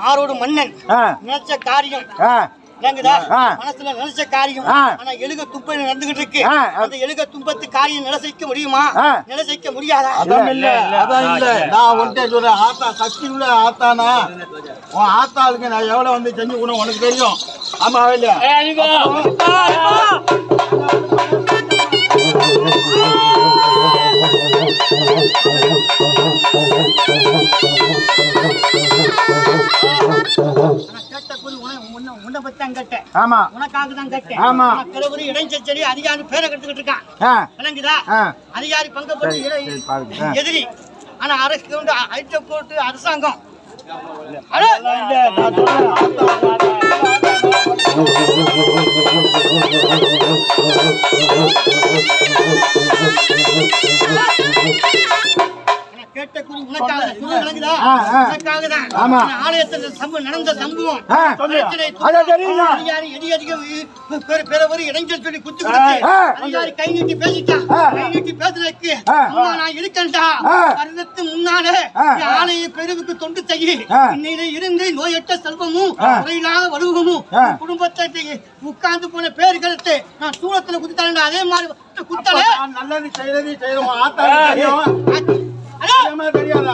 ஆரோடு மன்னன் நினைச்ச காரியம் மனசுல நினைச்ச காரியம் ஆனா எழுக துப்ப நடந்துகிட்டு இருக்கு. அந்த எழுக துன்பத்து காரியம் நிலசைக்க முடியுமா? நிலசைக்க முடியாதா? நான் ஒன்றை சொல்றேன், ஆத்தா சக்தி உள்ள ஆத்தானா உன் ஆத்தாளுக்கு நான் எவ்வளவு வந்து செஞ்சு கூட உனக்கு தெரியும். ஆமா இல்லையா? அதிகாரி பேரை கட்டுக்கிட்டு இருக்கான். அதிகாரி பங்கப்பட்டு எதிரி. ஆனா அரசு ஐட்ட போட்டு அரசாங்கம் ஆலயத்தில் நடந்த சம்பவம் இடைஞ்சல் சொல்லி குத்து அதிகாரி கை நீட்டி பேசிட்டான். கை நீட்டி பேசுறதுக்கு நான் இருக்கேன்டா, வருடத்து முன்னாலே ஆலய பெருவுக்கு தொண்டு செய்ய இன்னையில இருந்து நோயற்ற செல்வமும் குறையில்லாத வலுவமும் குடும்பத்தை உட்கார்ந்து போன பேர்களுக்கு நான் சூழத்துல குத்துட்டாங்க. அதே மாதிரி குத்தல நல்லது செய்யறது செய்யறோம். ஆத்தா தெரியாதா?